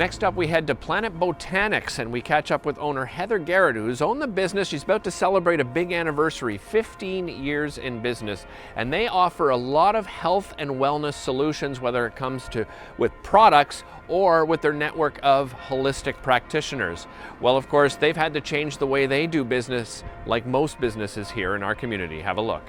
Next up, we head to Planet Botanix and we catch up with owner Heather Garrod, who's owned the business. She's about to celebrate a big anniversary, 15 years in business. And they offer a lot of health and wellness solutions, whether it comes to with products or with their network of holistic practitioners. Well, of course, they've had to change the way they do business, like most businesses here in our community. Have a look.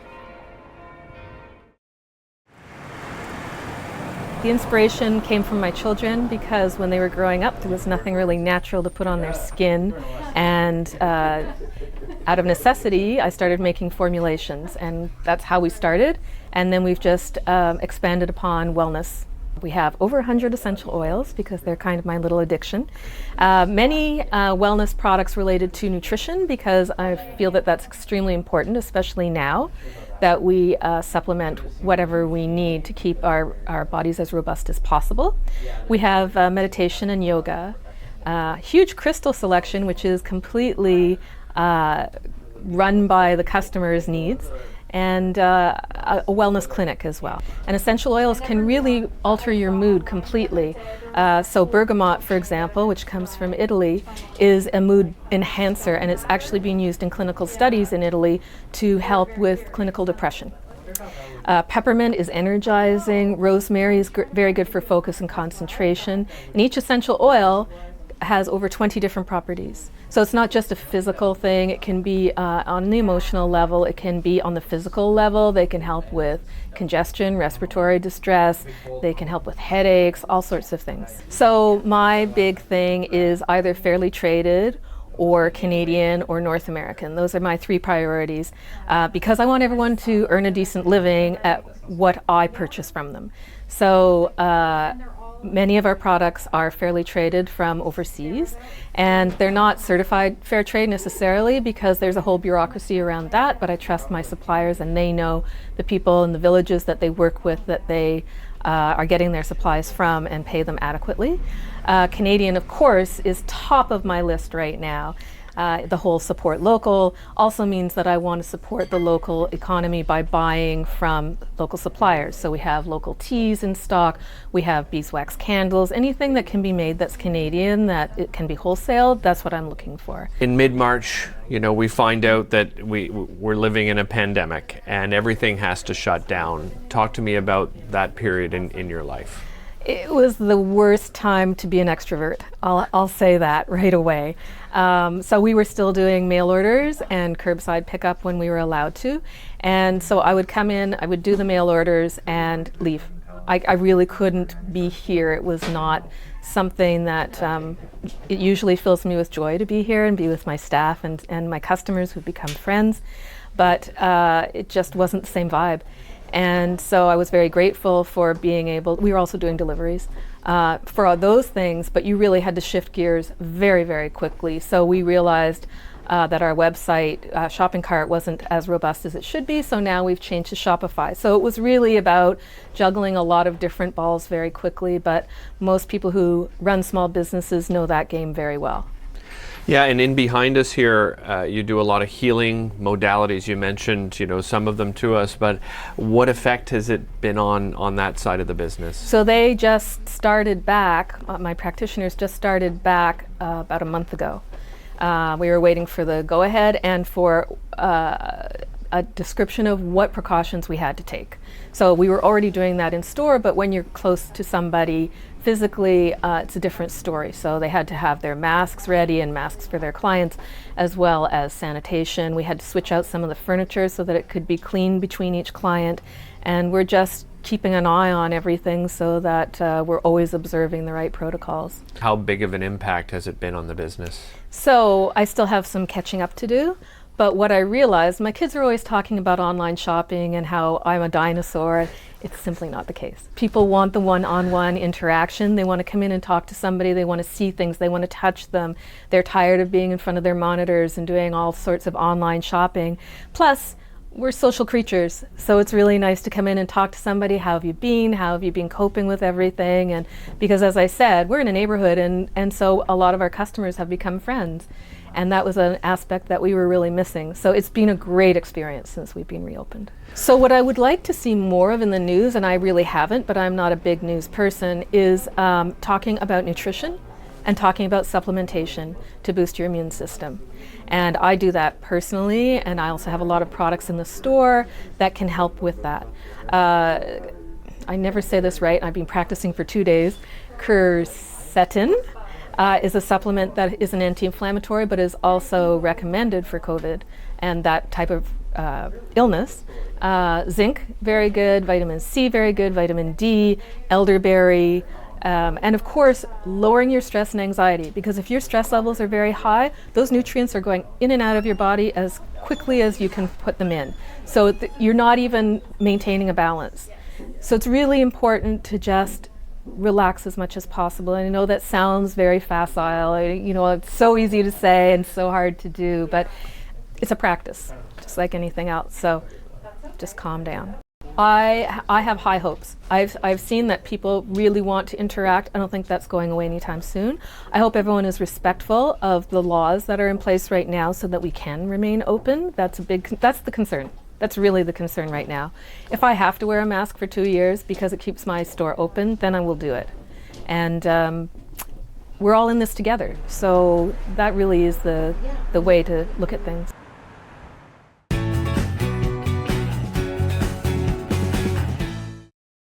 The inspiration came from my children because when they were growing up, there was nothing really natural to put on their skin. And out of necessity, I started making formulations, and that's how we started. And then we've just expanded upon wellness. We have over 100 essential oils because they're kind of my little addiction. Many wellness products related to nutrition because I feel that that's extremely important, especially now that we supplement whatever we need to keep our bodies as robust as possible. We have meditation and yoga, huge crystal selection, which is completely run by the customer's needs, and a wellness clinic as well. And essential oils can really alter your mood completely. So bergamot, for example, which comes from Italy, is a mood enhancer, and it's actually being used in clinical studies in Italy to help with clinical depression. Peppermint is energizing. Rosemary is very good for focus and concentration. And each essential oil has over 20 different properties. So it's not just a physical thing. It can be on the emotional level. It can be on the physical level. They can help with congestion, respiratory distress. They can help with headaches, all sorts of things. So my big thing is either fairly traded or Canadian or North American. Those are my three priorities because I want everyone to earn a decent living at what I purchase from them. So many of our products are fairly traded from overseas, and they're not certified fair trade necessarily because there's a whole bureaucracy around that, but I trust my suppliers and they know the people in the villages that they work with that they are getting their supplies from and pay them adequately. Canadian, of course, is top of my list right now. The whole support local also means that I want to support the local economy by buying from local suppliers. So we have local teas in stock, we have beeswax candles, anything that can be made that's Canadian, that it can be wholesaled, that's what I'm looking for. In mid-March, we find out that we're living in a pandemic and everything has to shut down. Talk to me about that period in your life. It was the worst time to be an extrovert. I'll say that right away. So we were still doing mail orders and curbside pickup when we were allowed to. And so I would come in, I would do the mail orders and leave. I really couldn't be here. It was not something that it usually fills me with joy to be here and be with my staff and my customers who've become friends. But it just wasn't the same vibe. And so I was very grateful for being able, we were also doing deliveries for all those things, but you really had to shift gears very, very quickly. So we realized that our website shopping cart wasn't as robust as it should be, so now we've changed to Shopify. So it was really about juggling a lot of different balls very quickly, but most people who run small businesses know that game very well. Yeah, and in behind us here, you do a lot of healing modalities. You mentioned, some of them to us, but what effect has it been on that side of the business? So they just started back, my practitioners just started back about a month ago. We were waiting for the go-ahead and for a description of what precautions we had to take. So we were already doing that in store, but when you're close to somebody physically, it's a different story. So they had to have their masks ready and masks for their clients, as well as sanitation. We had to switch out some of the furniture so that it could be clean between each client. And we're just keeping an eye on everything so that we're always observing the right protocols. How big of an impact has it been on the business? So I still have some catching up to do. But what I realized, my kids are always talking about online shopping and how I'm a dinosaur. It's simply not the case. People want the one-on-one interaction. They want to come in and talk to somebody. They want to see things. They want to touch them. They're tired of being in front of their monitors and doing all sorts of online shopping. Plus, we're social creatures, so it's really nice to come in and talk to somebody. How have you been? How have you been coping with everything? And because, as I said, we're in a neighborhood, and so a lot of our customers have become friends. And that was an aspect that we were really missing. So it's been a great experience since we've been reopened. So what I would like to see more of in the news, and I really haven't, but I'm not a big news person, is talking about nutrition and talking about supplementation to boost your immune system. And I do that personally, and I also have a lot of products in the store that can help with that. I never say this right, I've been practicing for 2 days. Quercetin is a supplement that is an anti-inflammatory, but is also recommended for COVID and that type of illness. Zinc, very good. Vitamin C, very good. Vitamin D, elderberry, and of course, lowering your stress and anxiety, because if your stress levels are very high, those nutrients are going in and out of your body as quickly as you can put them in. So you're not even maintaining a balance. So it's really important to just relax as much as possible. And I know that sounds very facile, it's so easy to say and so hard to do, but it's a practice, just like anything else. So just calm down. I have high hopes. I've seen that people really want to interact. I don't think that's going away anytime soon. I hope everyone is respectful of the laws that are in place right now so that we can remain open. That's the concern. That's really the concern right now. If I have to wear a mask for 2 years because it keeps my store open, then I will do it. And we're all in this together. So that really is the way to look at things.